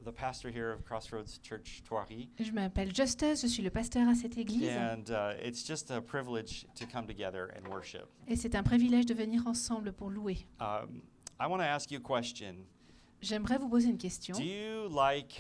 the pastor here of Crossroads Church Thoiry, Je m'appelle Justus, je suis le pasteur à cette église and it's just a privilege to come together and worship. et c'est un privilège de venir ensemble pour louer. I want to ask you a question. J'aimerais vous poser une question. Do you like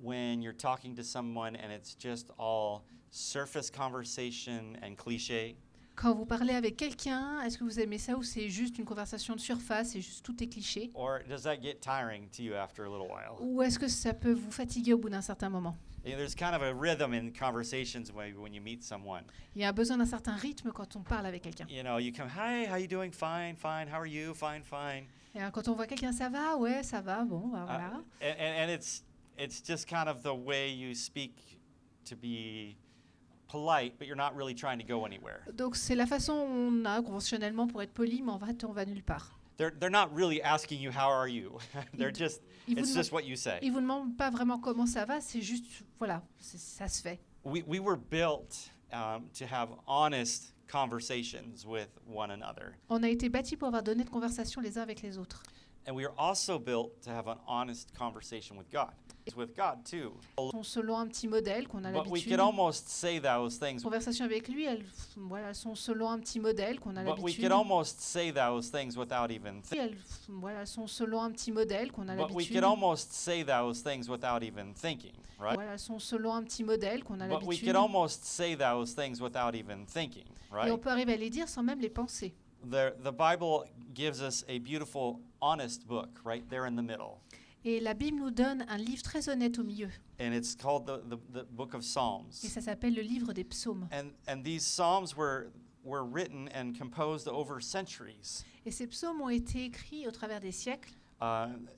when you're talking to someone and it's just all surface conversation and cliché? Quand vous parlez avec quelqu'un, est-ce que vous aimez ça ou c'est juste une conversation de surface et juste tout est cliché? Or does that get tiring to you after a little while? Ou est-ce que ça peut vous fatiguer au bout d'un certain moment? There's kind of a rhythm in conversations when you meet someone. Il y a besoin d'un certain rythme quand on parle avec quelqu'un. You know, you come, hi, how you doing? Fine, fine. How are you? Fine, fine. Et quand on voit quelqu'un, ça va? Ouais, ça va, bon, bah, voilà. And it's just kind of the way you speak to be polite, but you're not really trying to go anywhere. Donc c'est la façon on a conventionnellement pour être poli, mais en fait on va nulle part. They're not really asking you how are you. They're just Ils vous it's demandent- just what you say. Ils vous demandent pas vraiment comment ça va, c'est juste, voilà, ça se fait. We were built to have honest conversations with one another. On a été bâtis pour avoir d'honnêtes conversations les uns avec les autres. And we are also built to have an honest conversation with God. It's with God too. Sont selon un petit modèle qu'on a But we l'habitude. could almost say those things. Conversations avec lui, elles sont selon un petit modèle qu'on a But we l'habitude. could almost say those things without even Elles sont selon un petit modèle qu'on a But we l'habitude. could almost say those things without even thinking, right? Elles sont selon un petit modèle qu'on a But we l'habitude. could almost say those things without even thinking, Et right? on peut arriver à les dire sans même les penser. The Bible gives us a beautiful, honest book right there in the middle. Et la Bible nous donne un livre très honnête au milieu. And it's called the book of Et Psalms. ça s'appelle le livre des psaumes. And these Psalms were written and composed over centuries. Et ces psaumes ont été écrits au travers des siècles.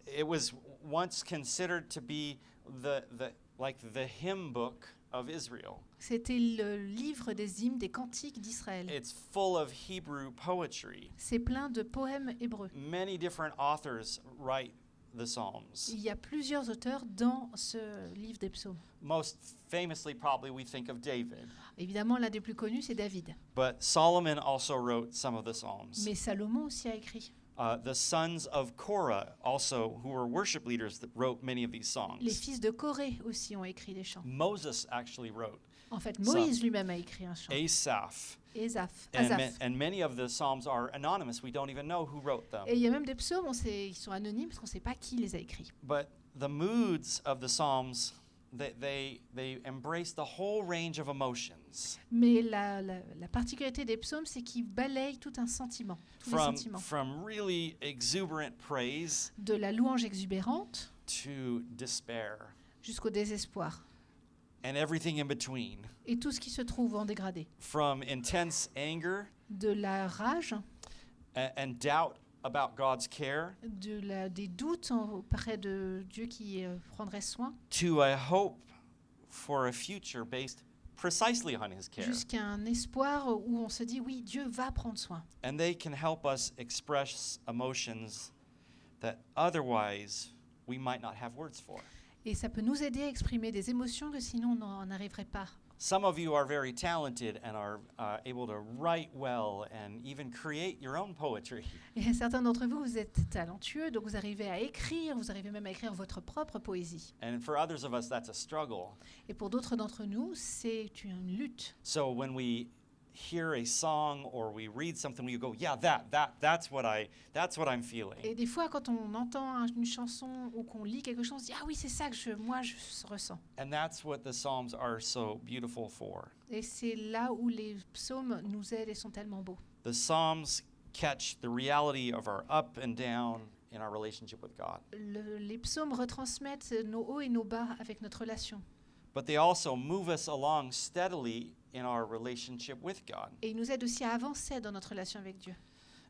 It was once considered to be the hymn book of Israel. C'était le livre des hymnes, des cantiques d'Israël. It's full of Hebrew poetry. C'est plein de poèmes hébreux. Many different authors write the Psalms. Il y a plusieurs auteurs dans ce livre des psaumes. Most famously, probably, we think of David. Évidemment, l'un des plus connus, c'est David. But Solomon also wrote some of the Psalms. Mais Salomon aussi a écrit. The sons of Korah also, who were worship leaders, that wrote many of these Les songs. fils de Corée aussi ont écrit des chants. Moses actually wrote. En fait, Moïse lui-même a écrit un chant. Asaph. Asaph. And many of the Psalms are anonymous. We don't even know who wrote them. Et il y a même des psaumes, ils sont anonymes parce qu'on ne sait pas qui les a écrits. But the moods of the Psalms, they embrace the whole range of emotions. Mais la particularité des psaumes, c'est qu'ils balayent tout un sentiment, tous les sentiments. From really exuberant praise De la louange exubérante to despair jusqu'au désespoir. and everything in between. Et tout ce qui se trouve en dégradé. From intense anger De la rage, and doubt about God's care des doutes auprès de Dieu qui prendrait soin, to a hope for a future based precisely on his care. jusqu'à un espoir où on se dit oui, Dieu va prendre soin. And they can help us express emotions that otherwise we might not have words for. Et ça peut nous aider à exprimer des émotions que sinon on n'en arriverait pas. Some of you are very talented and are able to write well and even create your own poetry. Et certains d'entre vous, vous êtes talentueux, donc vous arrivez à écrire, vous arrivez même à écrire votre propre poésie. And for others of us, that's a struggle. Et pour d'autres d'entre nous, c'est une lutte. So when we hear a song or we read something, we go, yeah, that's what I'm feeling. Et des fois, quand on entend une chanson ou qu'on lit quelque chose, on se dit « Ah oui, c'est ça que moi je ressens ». And that's what the Psalms are so beautiful for. Et c'est là où les psaumes nous aident et sont tellement beaux. The Psalms catch the reality of our up and down in our relationship with God. Les psaumes retransmettent nos hauts et nos bas avec notre relation. But they also move us along steadily in our relationship with God. Et ils nous aident aussi à avancer dans notre relation avec Dieu.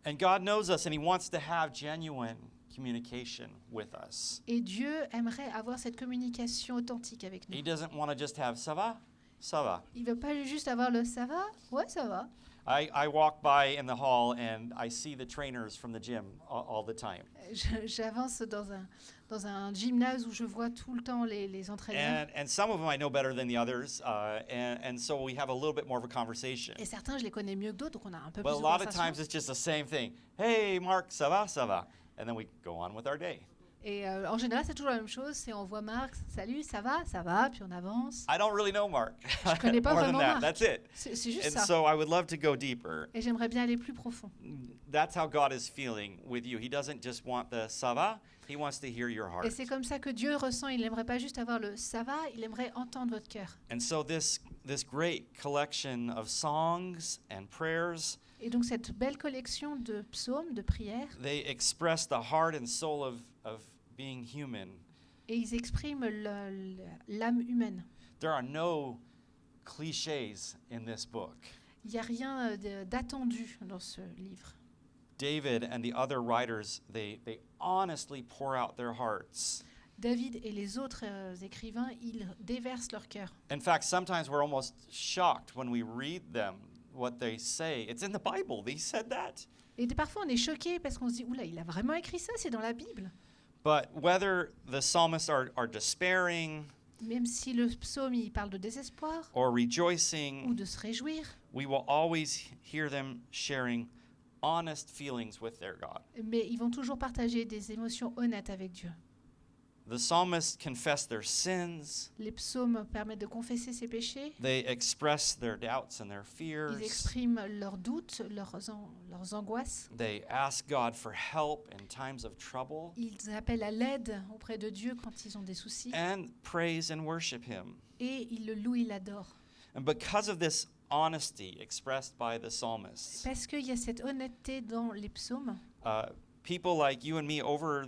And God knows us and he wants to have genuine communication with us. Et Dieu aimerait avoir cette communication authentique avec nous. He doesn't want to just have ça va, ça va. Il ne veut pas juste avoir le « ça va » ? Ouais, ça va. I walk by in the hall and I see the trainers from the gym all the time. J'avance dans un gymnase où je vois tout le temps les entraîneurs. And some of them I know better than the others, and so we have a little bit more of a conversation. Et certains, je les connais mieux que d'autres, donc on a un peu But plus a de lot of conversation. times it's just the same thing. Hey, Mark, ça va, ça va. And then we go on with our day. Et en général, c'est toujours la même chose. C'est on voit Marc, salut, ça va, puis on avance. I don't really know Mark. Je connais pas More than vraiment that. Marc. That's it. C'est juste And ça. so I would love to go deeper. Et j'aimerais bien aller plus profond. That's how God is feeling with you. He doesn't just want the ça va, he wants to hear your heart. Et c'est comme ça que Dieu ressent. Il n'aimerait pas juste avoir le ça va, il aimerait entendre votre cœur. And so this great collection of songs and prayers, Et donc cette belle collection de psaumes, de prières, they express the heart and soul of being human. et ils expriment l'âme humaine. There are no clichés in this book. Il n'y a rien d'attendu dans ce livre. David and the other writers, they honestly pour out their hearts. David et les autres écrivains, ils déversent leur cœur. In fact, sometimes we're almost shocked when we read them, what they say. It's in the Bible. They said that. Et parfois, on est choqué parce qu'on se dit, oula, il a vraiment écrit ça, c'est dans la Bible. But whether the psalmists are despairing Même si le psaume, il parle de désespoir or ou rejoicing, de se réjouir, we will always hear them sharing honest feelings with their God. mais ils vont toujours partager des émotions honnêtes avec Dieu. The psalmists confess their sins. Les psaumes permettent de confesser ses péchés. They express their doubts and their Ils fears. expriment leurs doutes, leurs angoisses. They ask God for help in times of trouble Ils appellent à l'aide auprès de Dieu quand ils ont des soucis. and praise and worship Him. Et ils le louent, ils l'adorent. And because of this honesty expressed by the psalmists, Parce qu'il y a cette honnêteté dans les psaumes. people like you and me over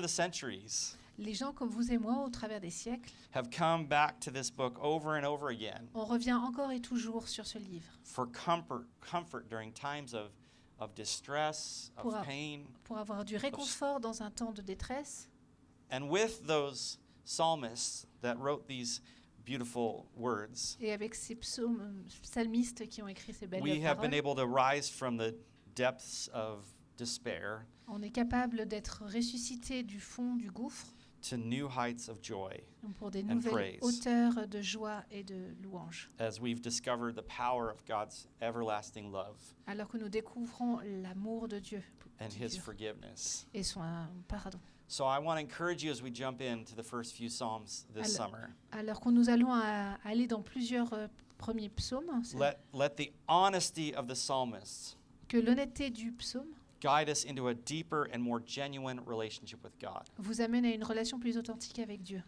the centuries Les gens comme vous et moi, au travers des siècles, have come back to this book over and over again on revient encore et toujours sur ce livre for comfort during times of distress, Pour of pain. pour avoir du réconfort dans un temps de détresse. And with those psalmists that wrote these beautiful words, Et avec ces psalmistes qui ont écrit ces belles we have been paroles, able to rise from the depths of despair on est capable d'être ressuscité du fond du gouffre to new heights of joy pour des and nouvelles praise. hauteurs de joie et de louange. as we've discovered the power of God's everlasting love Alors que nous découvrons l'amour de Dieu and du His Dieu forgiveness. et son pardon. So I want to encourage you as we jump into the first few Psalms this Alors- summer. Alors que nous allons aller dans plusieurs premiers psaumes, Let the honesty of the psalmists que l'honnêteté du psaume guide us into a deeper and more genuine relationship with God. vous amène à une relation plus authentique avec Dieu.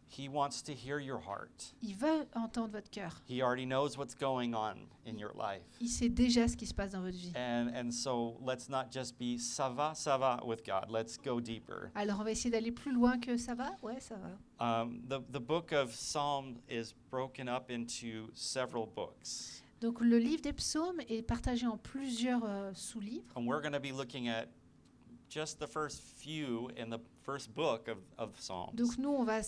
He wants to hear your heart. Il veut entendre votre cœur. He already knows what's going on in your life. Il sait déjà ce qui se passe dans votre vie. And so let's not just be ça va with God. Let's go deeper. Alors on va essayer d'aller plus loin que ça va. Ouais, ça va. The book of Psalm is broken up into several books. Donc le livre des psaumes est partagé en plusieurs sous-livres. And we're going to be looking at just the first few in the first book of Psalms. Donc nous, on va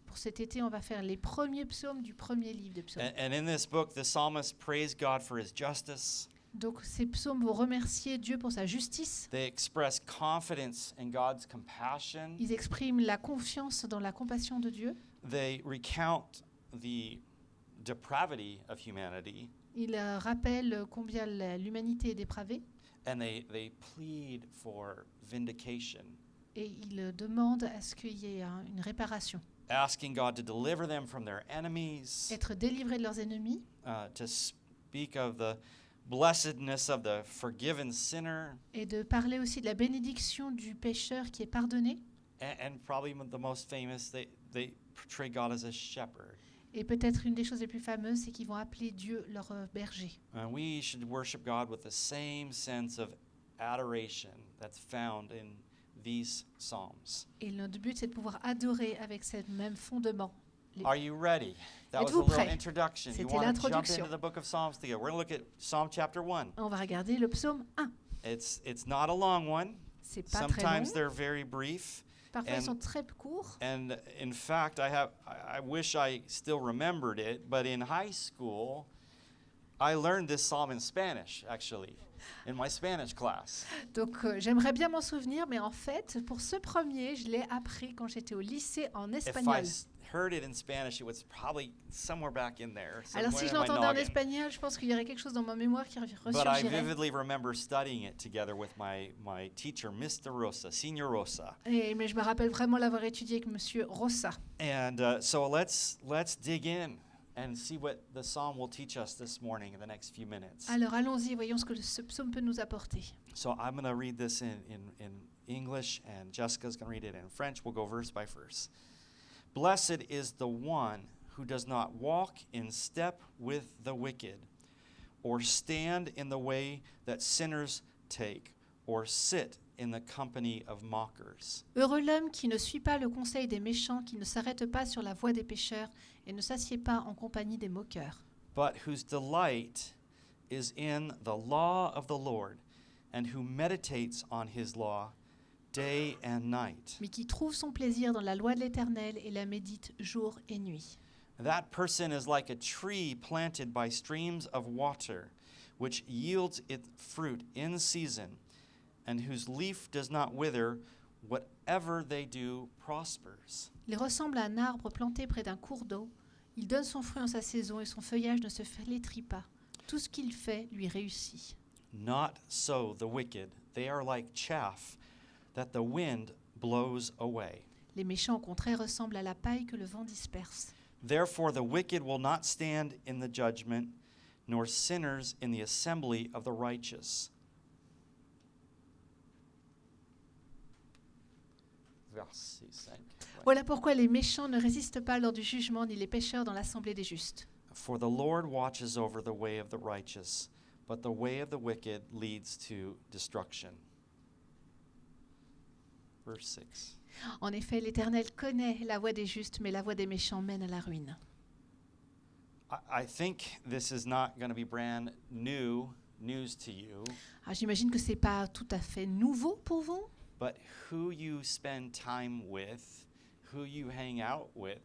pour cet été, on va faire les premiers psaumes du premier livre des psaumes. And in this book, the psalmist praise God for His justice. Donc ces psaumes vont remercier Dieu pour sa justice. They express confidence in God's compassion. Ils expriment la confiance dans la compassion de Dieu. They recount the depravity of humanity, Ils rappellent combien l'humanité est dépravée. and they plead for vindication, Et ils demandent à ce qu'il y ait une réparation. asking God to deliver them from their enemies, Être délivrés de leurs ennemis. to speak of the blessedness of the forgiven sinner, Et de parler aussi de la bénédiction du pécheur qui est pardonné. and probably the most famous, they portray God as a shepherd. Et peut-être une des choses les plus fameuses, c'est qu'ils vont appeler Dieu leur berger. And we should worship God with the same sense of adoration that's found in these psalms. Et notre but, c'est de pouvoir adorer avec ce même fondement. Are you ready? That was a Êtes-vous little prêts? introduction. You C'était want to jump l'introduction. into the book of Psalms together. We're going to look at Psalm chapter 1. On va regarder le psaume 1. It's not a long one. C'est pas très long. Sometimes they're very brief. Parfois, ils and- sont très courts. And in fact, I wish I still remembered it, but in high school, I learned this psalm in Spanish, actually. in my Spanish class. Donc j'aimerais bien m'en souvenir, mais en fait, pour ce premier, je l'ai appris quand j'étais au lycée en If I espagnol. heard it in Spanish, it was probably somewhere back in there. Alors si somewhere je in my l'entendais en noggin. espagnol, je pense qu'il y aurait quelque chose dans ma mémoire qui But I ressurgirait. vividly remember studying it together with my teacher, Mr. Rosa, Senior Rosa. Mais je me rappelle vraiment l'avoir étudié avec Monsieur Rossa. And so let's dig in and see what the psalm will teach us this morning in the next few minutes. Alors allons-y, voyons ce que ce psaume peut nous apporter. So I'm going to read this in English, and Jessica's going to read it in French. We'll go verse by verse. Blessed is the one who does not walk in step with the wicked, or stand in the way that sinners take, or sit in the company of mockers. Heureux l'homme qui ne suit pas le conseil des méchants, qui ne s'arrête pas sur la voie des pécheurs et ne s'assied pas en compagnie des moqueurs, But whose delight is in the law of the Lord, and who meditates on his law day and night. mais qui trouve son plaisir dans la loi de l'Éternel et la médite jour et nuit. That person is like a tree planted by streams of water, which yields its fruit in season, and whose leaf does not wither. Whatever they do prospers. Il ressemble à un arbre planté près d'un cours d'eau. Il donne son fruit en sa saison et son feuillage ne se flétrit pas. Tout ce qu'il fait lui réussit. Not so the wicked. They are like chaff that the wind blows away. Les méchants, au contraire, ressemblent à la paille que le vent disperse. Therefore the wicked will not stand in the judgment, nor sinners in the assembly of the righteous. Verset 5. Voilà pourquoi les méchants ne résistent pas lors du jugement, ni les pécheurs dans l'assemblée des justes. For the Lord watches over the way of the righteous, but the way of the wicked leads to destruction. Verse 6. En effet, l'Éternel connaît la voie des justes, mais la voie des méchants mène à la ruine. I think this is not going to be brand new news to you, Alors, j'imagine que ce n'est pas tout à fait nouveau pour vous, but who you spend time with, who you hang out with,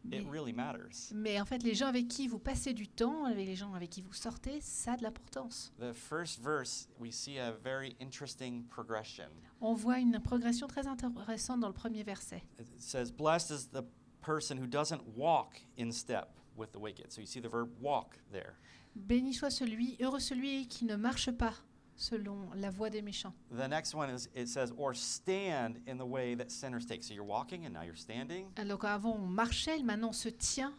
it mais, really matters. mais en fait, les gens avec qui vous passez du temps, avec les gens avec qui vous sortez, ça a de l'importance. The first verse, we see a very interesting progression. On voit une progression très intéressante dans le premier verset. It says, blessed is the person who doesn't walk in step with the wicked. So you see the verb walk there. Béni soit celui, heureux celui qui ne marche pas selon la voie des méchants. The next one is, it says, or stand in the way that sinners take. So you're walking and now you're standing. Alors avant on marchait, maintenant on se tient,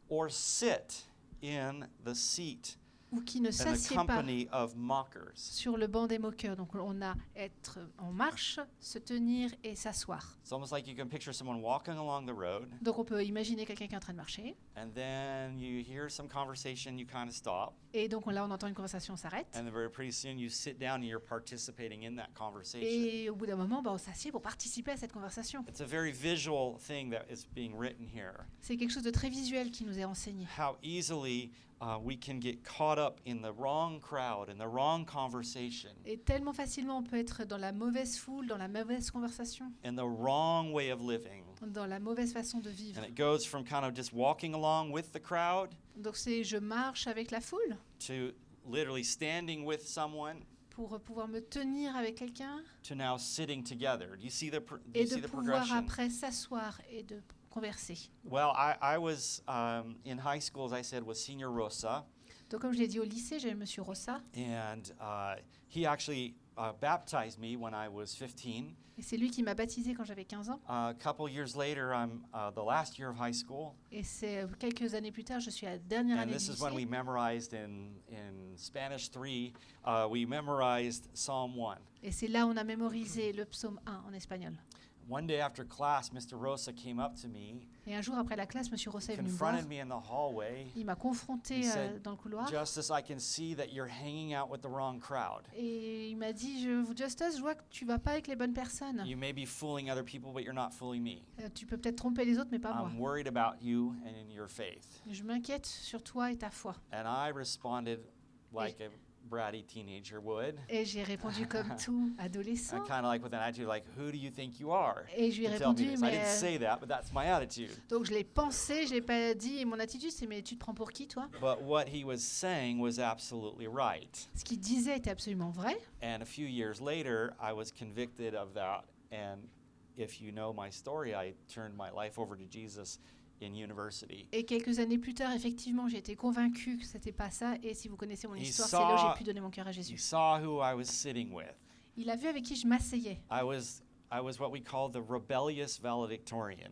Or sit in the seat ou qui ne and the s'assied pas company of mockers. sur le banc des moqueurs. Donc on a être en marche, se tenir et s'asseoir. It's almost like you can picture someone walking along the road, Donc on peut imaginer quelqu'un qui est en train de marcher. and then you hear some conversation, you kind of stop, Et donc là on entend une conversation, on s'arrête. and then very pretty soon you sit down and you're participating in that conversation. Et au bout d'un moment, on s'assied pour participer à cette conversation. It's a very visual thing that is being written here. C'est quelque chose de très visuel qui nous est enseigné. How easily we can get caught up in the wrong crowd, in the wrong conversation, Et tellement facilement on peut être dans la mauvaise foule, dans la mauvaise conversation, in the wrong way of living. dans la mauvaise façon de vivre. And it goes from kind of just walking along with the crowd Donc c'est je marche avec la foule to literally standing with someone pour pouvoir me tenir avec quelqu'un to now sitting together. Do you see the et de pouvoir progression? après s'asseoir et de converser. Well, I was in high school, as I said, with Senior Rosa, Donc comme je l'ai dit au lycée, j'avais Monsieur Rossa and he actually baptized me when I was 15. et c'est lui qui m'a baptisé quand j'avais 15 ans. A couple years later, I'm the last year of high school, Et c'est quelques années plus tard, je suis à la dernière and année this du is when we lycée. memorized in Spanish 3, we memorized Psalm 1. Et c'est là où on a mémorisé le psaume 1 en espagnol. One day after class, Mr. Rosa came up to me, Et un jour après la classe, Monsieur Rossa est venu me voir. confronted me in the hallway. Il m'a confronté He said, dans le couloir. Justice, I can see that you're hanging out with the wrong crowd. Et il m'a dit, Justice, je vois que tu vas pas avec les bonnes personnes. You may be fooling other people, but you're not fooling me. Tu peux peut-être tromper les autres, mais pas moi. I'm worried about you and your faith. Je m'inquiète sur toi et ta foi. And I responded like bratty teenager would. Et j'ai répondu comme tout adolescent. Kind of like with an attitude like, who do you think you are? Et je lui ai To tell me répondu, this. I didn't mais... say that, but that's my attitude. Donc je l'ai pensé, je l'ai pas dit. Et mon attitude, c'est, mais tu te prends pour qui, toi? But what he was saying was absolutely right. Ce qu'il disait était absolument vrai. And a few years later, I was convicted of that. And if you know my story, I turned my life over to Jesus in university. Et quelques années plus tard, effectivement, j'ai été convaincue que c'était pas ça. Et si vous connaissez mon He histoire, c'est là où saw- j'ai pu donner mon cœur à He Jésus. saw who I was sitting with. Il a vu avec qui je m'asseyais. I was what we call the rebellious valedictorian.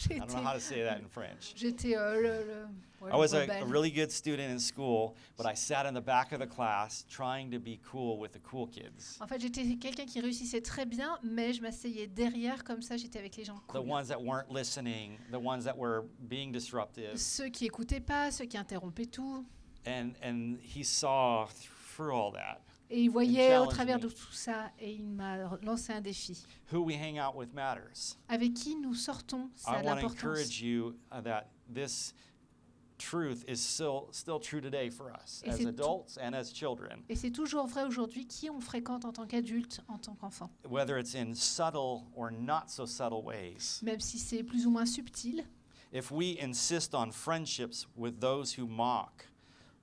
I don't know how to say that in French. J'étais I was a rebelle. really good student in school, but I sat in the back of the class trying to be cool with the cool kids. En fait, j'étais quelqu'un qui réussissait très bien, mais je m'asseyais derrière, comme ça, j'étais avec les gens The cool. ones that weren't listening, the ones that were being disruptive. Ceux qui écoutaient pas, ceux qui interrompaient tout. And he saw through all that. Et il voyait au challenge travers me. de tout ça, et il m'a lancé un défi. Who we hang out with matters. Avec qui nous sortons, ça I a want to l'importance. encourage you that this truth is still true today for us Et as c'est tout- adults and as children. Et c'est toujours vrai aujourd'hui, qui on fréquente en tant qu'adulte, en tant qu'enfant. Whether it's in subtle or not so subtle ways. Même si c'est plus ou moins subtil, If we insist on friendships with those who mock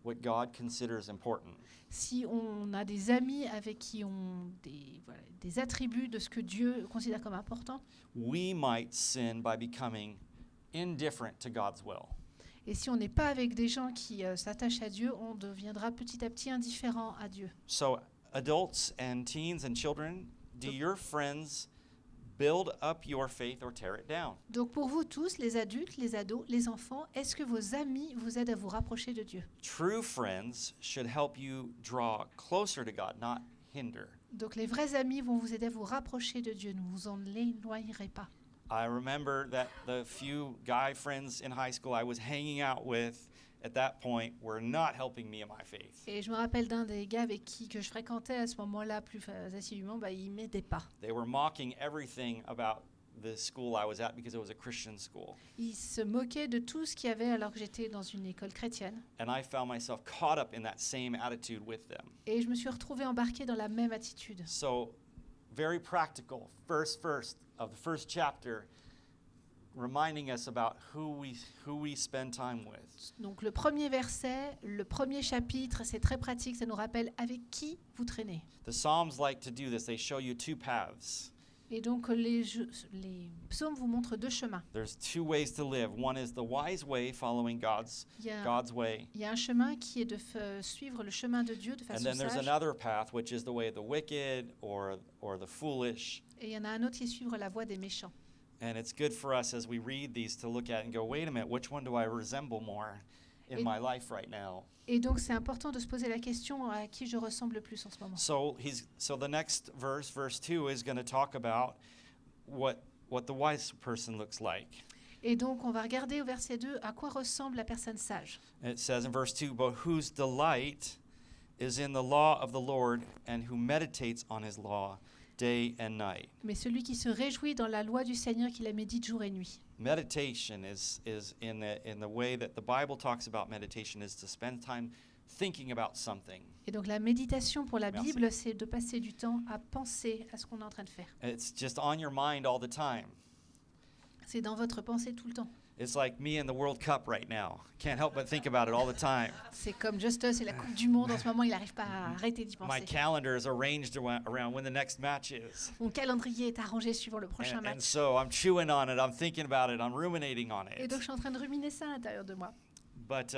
what God considers important, si on a des amis avec qui ont des attributs de ce que Dieu considère comme important, we might sin by becoming indifferent to God's will. et si on n'est pas avec des gens qui s'attachent à Dieu, on deviendra petit à petit indifférent à Dieu. So, adults and teens and children, do your friends build up your faith or tear it down? Donc pour vous tous, les adultes, les ados, les enfants, est-ce que vos amis vous aident à vous rapprocher de Dieu? True friends should help you draw closer to God, not hinder. Donc les vrais amis vont vous aider à vous rapprocher de Dieu, ne vous en éloignerez pas. I remember that the few guy friends in high school I was hanging out with at that point were not helping me in my faith. Et je me rappelle d'un des gars avec qui que je fréquentais à ce moment-là plus assidûment, il m'aidait pas. They were mocking everything about the school I was at because it was a Christian school. Il se moquait de tout ce qu'il y avait alors que j'étais dans une école chrétienne. And I found myself caught up in that same attitude with them. Et je me suis retrouvée embarquée dans la même attitude. So, very practical, first of the first chapter, reminding us about who we spend time with. Donc le premier verset, le premier chapitre, c'est très pratique, ça nous rappelle avec qui vous traînez. The Psalms like to do this. They show you two paths. Et donc les psaumes vous montrent deux chemins. There's two ways to live. One is the wise way, following God's Il y a, way. il y a un chemin qui est de suivre le chemin de Dieu de And façon then there's sage. another path, which is the way of the wicked or the foolish. Et il y en a un autre qui est suivre la voie des méchants. And it's good for us as we read these to look at and go, wait a minute, which one do I resemble more in Et- my life right now? Et donc c'est important de se poser la question à qui je ressemble le plus en ce moment. So the next verse 2, is going to talk about what the wise person looks like. Et donc on va regarder au verset 2 à quoi ressemble la personne sage. And it says in verse 2, but whose delight is in the law of the Lord, and who meditates on his law day and night. Mais celui qui se réjouit dans la loi du Seigneur, qui la médite jour et nuit. Meditation is in the way that the Bible talks about meditation is to spend time thinking about something. Et donc la méditation pour la Merci. Bible, c'est de passer du temps à penser à ce qu'on est en train de faire. It's just on your mind all the time. C'est dans votre pensée tout le temps. It's like me in the World Cup right now. Can't help but think about it all the time. C'est comme Justus et la Coupe du Monde en ce moment, il n'arrive pas à arrêter d'y My penser. calendar is arranged around when the next match is. Mon calendrier est arrangé suivant le prochain And match. so I'm chewing on it, I'm thinking about it, I'm ruminating on Et it. donc je suis en train de ruminer ça à l'intérieur de moi. But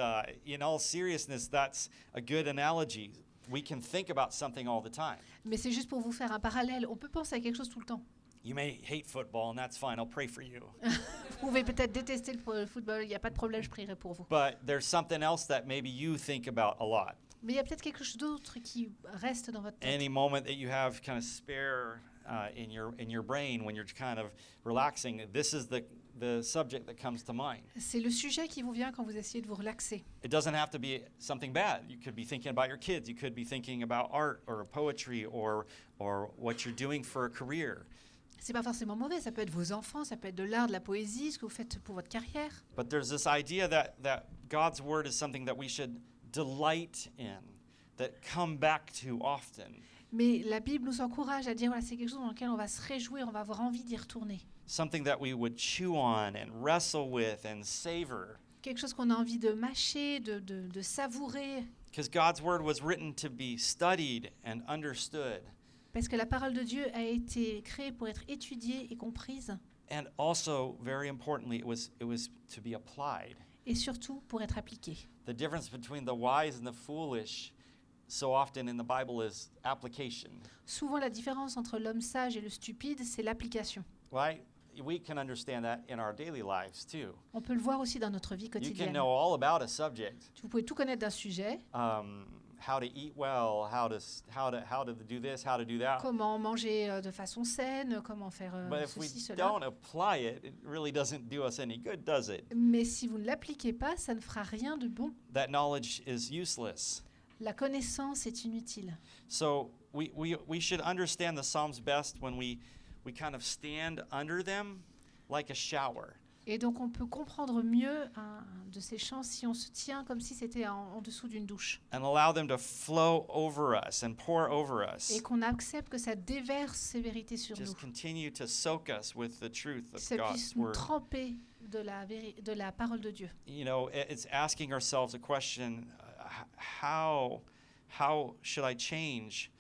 in all seriousness, that's a good analogy. We can think about something all the time. Mais c'est juste pour vous faire un parallèle. On peut penser à quelque chose tout le temps. You may hate football, and that's fine. I'll pray for you. Vous pouvez peut-être détester le football, il n'y a pas de problème, je prierai pour vous. But there's something else that maybe you think about a lot. Mais il y a peut-être quelque chose d'autre qui reste dans votre tête. Any moment that you have kind of spare in your brain when you're kind of relaxing, this is the subject that comes to mind. C'est le sujet qui vous vient quand vous essayez de vous relaxer. It doesn't have to be something bad. You could be thinking about your kids. You could be thinking about art or poetry or what you're doing for a career. C'est pas forcément mauvais, ça peut être vos enfants, ça peut être de l'art, de la poésie, ce que vous faites pour votre carrière. But there's this idea that God's word is something that we should delight in, that come back to often. Mais la Bible nous encourage à dire, voilà, c'est quelque chose dans lequel on va se réjouir, on va avoir envie d'y retourner. Something that we would chew on and wrestle with and savor. Quelque chose qu'on a envie de mâcher, de savourer. Because God's word was written to be studied and understood. Parce que la parole de Dieu a été créée pour être étudiée et comprise. And also, very importantly, it was to be applied. Et surtout pour être appliquée. The difference between the wise and the foolish so often in the Bible is application. Souvent, la différence entre l'homme sage et le stupide, c'est l'application. Right? We can understand that in our daily lives too. On peut le voir aussi dans notre vie You can quotidienne. know all about a subject. Vous pouvez tout connaître d'un sujet, How to eat well, how to do this, how to do that. comment manger de façon saine, comment faire But if we ceci, cela. don't apply it, it really doesn't do us any good, does it? Mais si vous ne l'appliquez pas, ça ne fera rien de bon. That knowledge is useless. La connaissance est inutile. So we should understand the Psalms best when we kind of stand under them like a shower. Et donc on peut comprendre mieux de ces chants si on se tient comme si c'était en dessous d'une douche. And allow them to flow over us and pour over us. Et qu'on accepte que ça déverse ces vérités sur nous. Just continue to soak us with the truth Que of ça God's puisse nous word. tremper de la parole de Dieu. You know, it's asking ourselves a question, how should I change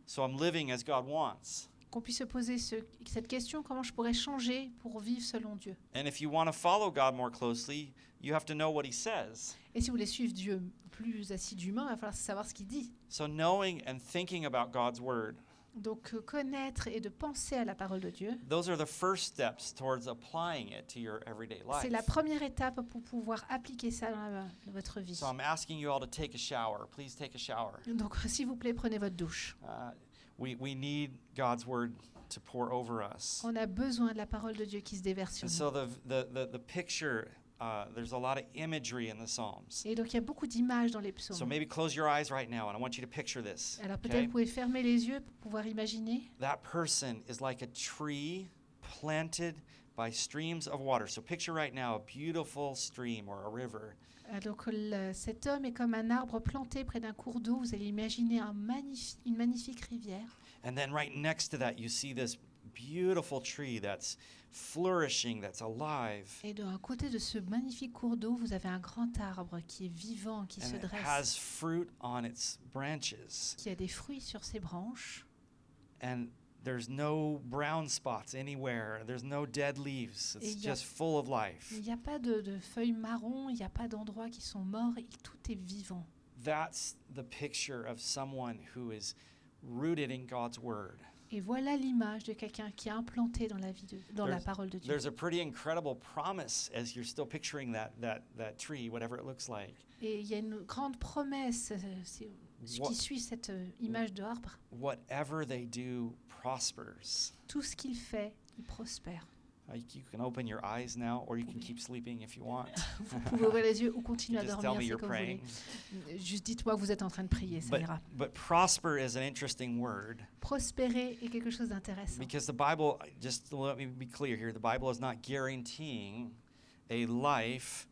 so I'm living as God wants? Qu'on puisse se poser cette question, comment je pourrais changer pour vivre selon Dieu. And if you want to follow God more closely, you have to know what he says. Et si vous voulez suivre Dieu plus assidûment, il va falloir savoir ce qu'il dit. So knowing and thinking about God's word, Donc connaître et de penser à la parole de Dieu, those are the first steps towards applying it to your everyday life. c'est la première étape pour pouvoir appliquer ça dans votre vie. So I'm asking you all to take a shower. Please take a shower. Donc s'il vous plaît, prenez votre douche. We need God's word to pour over us. On a besoin de la parole de Dieu qui se déverse sur And nous. so the picture, there's a lot of imagery in the Psalms. Et donc il y a beaucoup d'images dans les So psaumes. maybe close your eyes right now and I want you to picture this. Alors peut-être Okay? vous pouvez fermer les yeux pour pouvoir imaginer. That person is like a tree planted by streams of water. So picture right now a beautiful stream or a river. Donc cet homme est comme un arbre planté près d'un cours d'eau. Vous allez imaginer une magnifique rivière. And then right next to that, you see this beautiful tree that's flourishing, that's alive. Et d'un côté de ce magnifique cours d'eau, vous avez un grand arbre qui est vivant, qui se And it dresse, has fruit on its branches. qui a des fruits sur ses branches. And there's no brown spots anywhere. There's no dead leaves. Et It's il y a- just full of life. Il n'y a pas de feuilles marron, il n'y a pas d'endroits qui sont morts, tout est vivant. That's the picture of someone who is rooted in God's word. Et voilà l'image de quelqu'un qui est implanté dans dans la parole de Dieu. There's a pretty incredible promise as you're still picturing that tree, whatever it looks like. Et il y a une grande promesse ce What- qui suit cette image d'arbre. Whatever they do prospers. Tout ce qu'il fait, il prospère. You can open your eyes now, or you can keep sleeping if you want. Vous pouvez ouvrir les yeux ou continuer à Just tell dormir, me c'est you're comme vous voulez. praying. Juste dites-moi que vous êtes en train de prier, ça ira. But prosper is an interesting word Prospérer est quelque chose d'intéressant. because the Bible, just let me be clear here, the Bible is not guaranteeing a life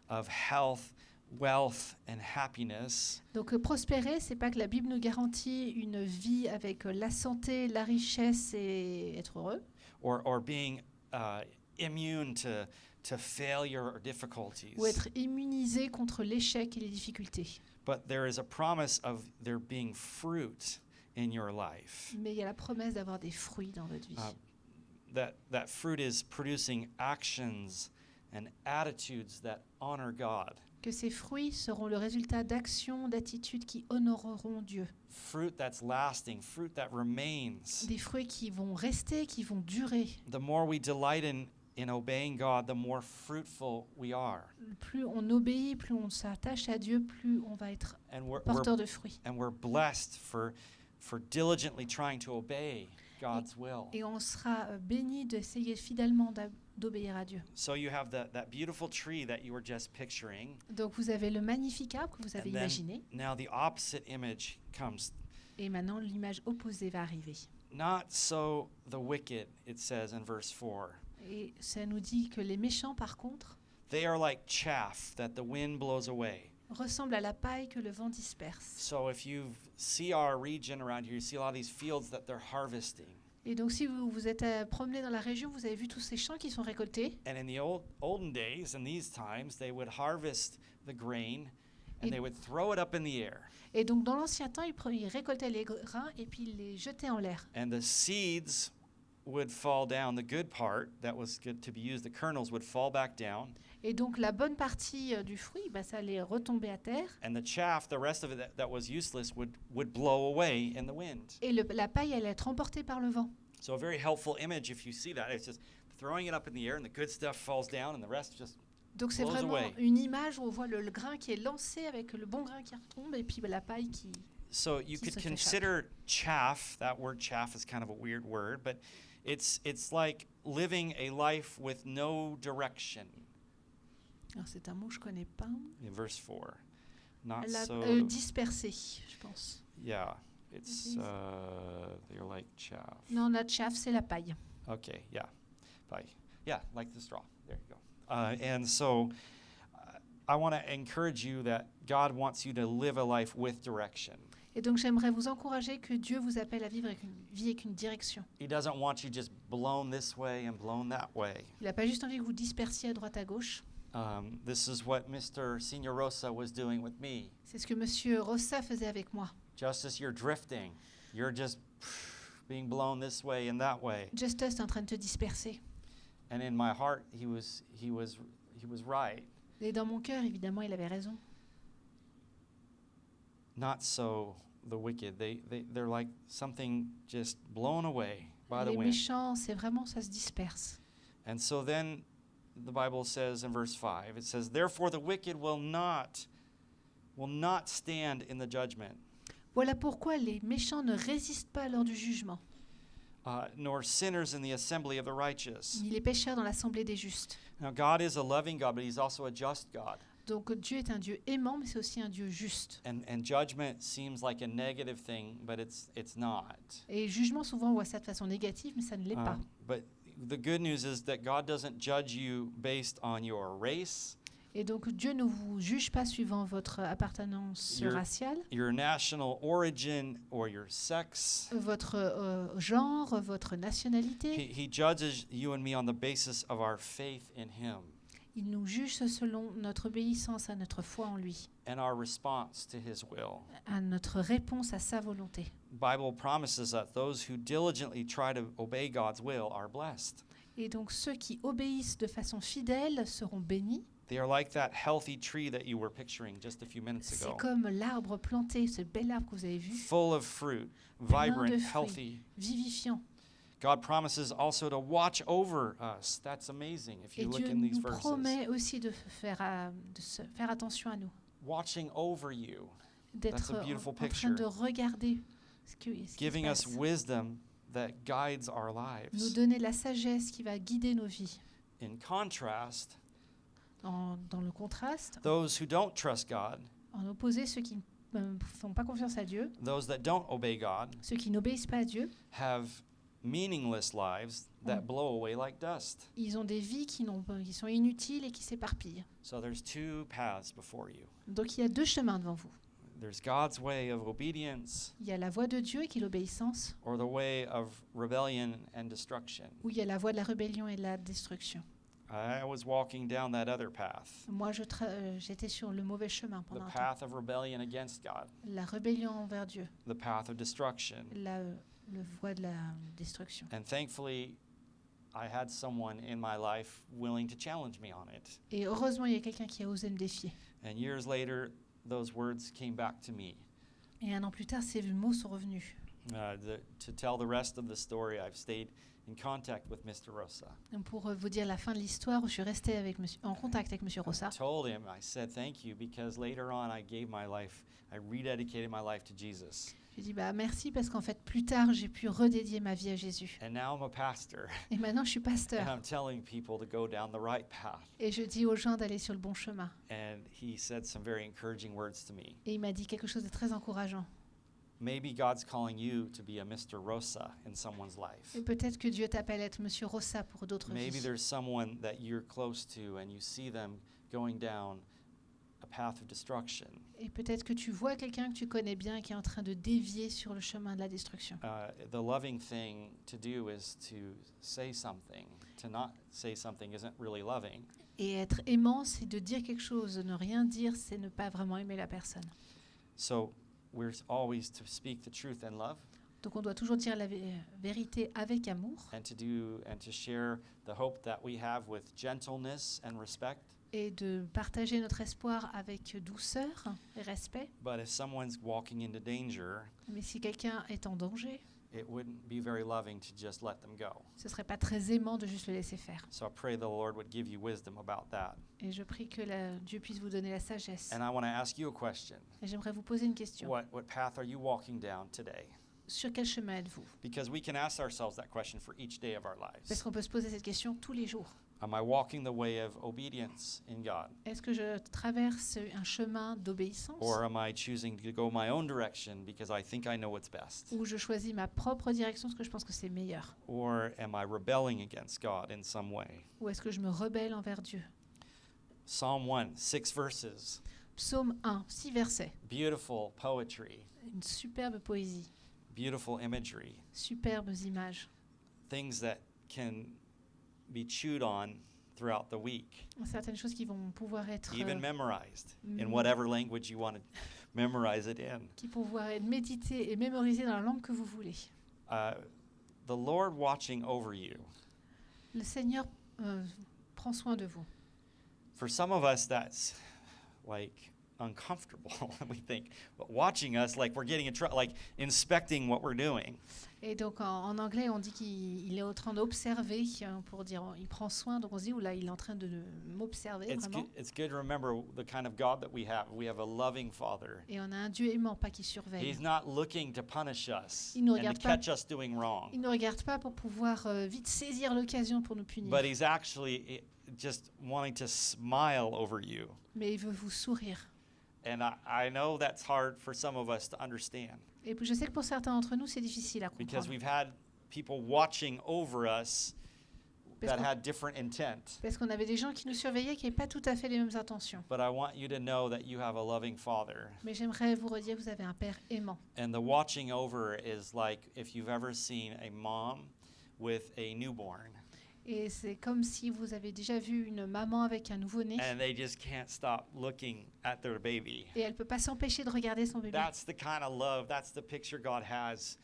of health, wealth, and happiness. Donc prospérer, c'est pas que la Bible nous garantit une vie avec la santé, la richesse et être heureux, Or being immune to failure or difficulties. ou être immunisé contre l'échec et les difficultés. But there is a promise of there being fruit in your life. Mais il y a la promesse d'avoir des fruits dans votre vie. That fruit is producing actions and attitudes that honor God. Que ces fruits seront le résultat d'actions, d'attitudes qui honoreront Dieu. Fruit that's lasting, fruit that remains. Des fruits qui vont rester, qui vont durer. The more we delight in obeying God, the more fruitful we are. Plus on obéit, plus on s'attache à Dieu, plus on va être And we're porteur de fruits. blessed for diligently trying to obey God's will. Et on sera béni d'essayer fidèlement d'obéir à Dieu. So you have that beautiful tree that you were just picturing. Donc vous avez le magnifique arbre que vous avez And then imaginé. now the opposite image comes. Et maintenant l'image opposée va arriver. Not so the wicked, it says in verse 4. Et ça nous dit que les méchants, par contre, They are like chaff that the wind blows away. ressemble à la paille que le vent disperse. So if you see our region around here, you see a lot of these fields that they're harvesting. Et donc si vous vous êtes promené dans la région, vous avez vu tous ces champs qui sont récoltés. And in the olden days, in these times, they would harvest the grain and Et- they would throw it up in the air. Et donc dans l'ancien temps, ils récoltaient les grains et puis ils les jetaient en l'air. And the seeds would fall down. The good part that was good to be used, the kernels would fall back down. Et donc la bonne partie du fruit, bah, ça allait retomber à terre. And the chaff, the rest of it that was useless, would blow away in the wind. Et la paille allait être emportée par le vent. So a very helpful image if you see that. It's just throwing it up in the air and the good stuff falls down and the rest just... Donc c'est Blows vraiment away. une image où on voit le grain qui est lancé avec le bon grain qui retombe et puis bah, la paille qui... So you Qui could se fait consider chaff, that word chaff is kind of a weird word, but it's like living a life with no direction. Alors c'est un mot que je connais pas. In verse 4. Not La, so... dispersé, je pense. Yeah, it's These- they're like chaff. Non, la chaff, c'est la paille. Okay, yeah, bye. Yeah, like the straw. There you go. And so, I want to encourage you that God wants you to live a life with direction. Et donc j'aimerais vous encourager que Dieu vous appelle à vivre avec une vie avec une direction. He doesn't want you just blown this way and blown that way. Il n'a pas juste envie que vous dispersiez à droite à gauche. This is what Mr. Signorosa was doing with me. C'est ce que Monsieur Rossa faisait avec moi. Just as you're drifting, you're just being blown this way and that way. Justus est en train de te disperser. And in my heart, he was right. Et dans mon cœur, évidemment, il avait raison. Not so the wicked. They're like something just blown away by the Les wind. méchants, c'est vraiment, ça se disperse. And so then the Bible says in verse 5, it says, "Therefore the wicked will not stand in the judgment, Voilà pourquoi les méchants ne résistent pas lors du jugement, nor sinners in the assembly of the righteous." ni les pécheurs dans l'assemblée des justes. Now God is a loving God, but he's also a just God. Donc Dieu est un Dieu aimant, mais c'est aussi un Dieu juste. And judgment seems like a negative thing, but it's not. Et jugement, souvent, on voit ça de façon négative, mais ça ne l'est pas. But the good news is that God doesn't judge you based on your race, Et donc Dieu ne vous juge pas suivant votre appartenance Your- raciale, your national origin, or your sex. votre genre, votre nationalité. He judges you and me on the basis of our faith in him Il nous juge selon notre obéissance à notre foi en lui, and our response to his will. à notre réponse à sa volonté. The Bible promises that those who diligently try to obey God's will are blessed. Et donc ceux qui obéissent de façon fidèle seront bénis. They are like that healthy tree that you were picturing just a few minutes C'est ago. comme l'arbre planté, ce bel arbre que vous avez vu, Full of fruit, Plein vibrant, de fruits. healthy. vivifiant. God promises also to watch over us. That's amazing if Et you look Dieu in these nous verses. promet aussi de se faire attention à nous, Watching over you, d'être a beautiful en train picture. de regarder ce qui se giving us passe. wisdom that guides our Nous lives. donner la sagesse qui va guider nos vies. In contrast, Dans le contraste, those who don't trust God, en opposé, ceux qui ne font pas confiance à Dieu, those that don't obey God, ceux qui n'obéissent pas à Dieu, have meaningless lives that blow away like dust. ils ont des vies qui sont inutiles et qui s'éparpillent. So there's two paths before you. Donc il y a deux chemins devant vous. There's God's way of obedience, Il y a la voie de Dieu qui est l'obéissance, or the way of rebellion and destruction. ou il y a la voie de la rébellion et de la destruction. I was walking down that other path, Moi, j'étais sur le mauvais chemin the pendant un temps. path of rebellion against God, La rébellion envers Dieu, the path of destruction. la voie de la destruction. And thankfully, I had someone in my life willing to challenge me on it. Et heureusement, il y a quelqu'un qui a osé me défier. And years later, those words came back to me. Et un an plus tard, ces mots sont revenus. To tell the rest of the story, I've stayed in contact with Mr. Rosa. Donc, pour vous dire la fin de l'histoire, je suis restée en contact avec Monsieur Rossa. I told him, I said thank you because later on I rededicated my life to Jesus. J'ai dit merci parce qu'en fait, plus tard, j'ai pu redédier ma vie à Jésus. And now I'm a pastor Et maintenant, je suis and pasteur. I'm telling people to go down the right path. Et je dis aux gens d'aller sur le bon chemin. And he said some very encouraging words to me. Et il m'a dit quelque chose de très encourageant. Maybe God's calling you to be a Mr. Rosa in someone's life. Et peut-être que Dieu t'appelle à être Monsieur Rossa pour d'autres Maybe vies. there's someone that you're close to and you see them going down a path of destruction. Et peut-être que tu vois quelqu'un que tu connais bien qui est en train de dévier sur le chemin de la destruction. The loving thing to do is to say something. To not say something isn't really loving. Et être aimant, c'est de dire quelque chose. Ne rien dire, c'est ne pas vraiment aimer la personne. So we're always to speak the truth in love Donc on doit toujours dire la vérité avec amour and to share the hope that we have with gentleness and respect. et de partager notre espoir avec douceur et respect. But if someone's walking into danger, Mais si quelqu'un est en danger, it wouldn't be very loving to just let them go. ce ne serait pas très aimant de juste le laisser faire. So I pray the Lord would give you wisdom about that. Et je prie que Dieu puisse vous donner la sagesse. And I want to ask you a question. Et j'aimerais vous poser une question. What path are you walking down today? Sur quel chemin êtes-vous? Because we can ask ourselves that question for each day of our Parce lives. qu'on peut se poser cette question tous les jours. Am I walking the way of obedience in God? Est-ce que je traverse un chemin d'obéissance Or am I choosing to go my own direction because I think I know what's best? ou je choisis ma propre direction parce que je pense que c'est meilleur? Or am I rebelling against God in some way? Ou est-ce que je me rebelle envers Dieu? Psalm 1, 6 verses. Psaume 1, 6 versets. Beautiful poetry, Une superbe poésie, beautiful imagery, superbes images. things that can be chewed on throughout the week, Certaines choses qui vont pouvoir être even memorized in mm. whatever language you want to memorize it in. qui pouvoir être méditées et mémorisées dans la langue que vous voulez. The Lord watching over you. Le Seigneur prend soin de vous. For some of us, that's like uncomfortable. We think, but watching us, like we're getting in trouble, like inspecting what we're doing. Et donc en anglais, on dit qu'il est en train d'observer, pour dire il prend soin. Donc on se dit, oula, il est en train de m'observer vraiment. It's good to remember the kind of God that we have. We have a loving Father. Et on a un Dieu aimant, pas qui surveille. He's not looking to punish us Il nous and to regarde pas. catch us doing wrong. Il ne regarde pas pour pouvoir vite saisir l'occasion pour nous punir. But he's actually just wanting to smile over you. Mais il veut vous sourire. And I know that's hard for some of us to understand Et puis je sais que pour certains d'entre nous, c'est difficile à because comprendre. we've had people watching over us Parce that qu'on- had different intent. Parce qu'on avait des gens qui nous surveillaient qui n'avaient pas tout à fait les mêmes intentions. But I want you to know that you have a loving Father. Mais j'aimerais vous redire que vous avez un père aimant. And the watching over is like if you've ever seen a mom with a newborn Et c'est comme si vous avez déjà vu une maman avec un nouveau-né and they just can't stop looking at their baby. et elle ne peut pas s'empêcher de regarder son bébé. That's the kind of love, that's the picture God has.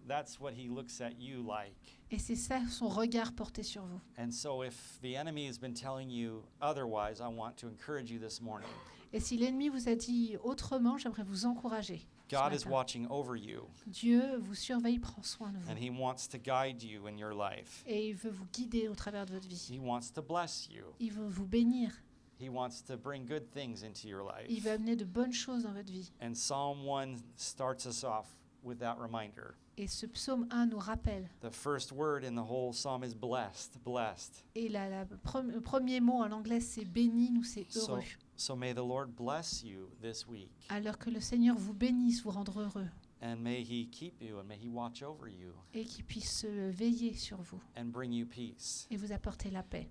That's what he looks at you like. Et c'est ça son regard porté sur vous. And so if the enemy has been telling you otherwise, I want to encourage you this morning. Et si l'ennemi vous a dit autrement, j'aimerais vous encourager. ce God is matin. watching over you Dieu vous surveille, prend soin de and vous. he wants to guide you in your life. Et il veut vous guider au travers de votre vie. He wants to bless you. Il veut vous bénir. He wants to bring good things into your life. Il veut amener de bonnes choses dans votre vie. And Psalm 1 starts us off with that reminder. Et ce psaume 1 nous rappelle. The first word in the whole psalm is blessed, blessed. Et le premier mot en anglais, c'est béni, nous c'est heureux. So may the Lord bless you this week, Alors que le Seigneur vous bénisse, vous rendre heureux. and may he keep you, and may he watch over you, Et qu'il puisse veiller sur vous and bring you peace. et vous apporter la paix.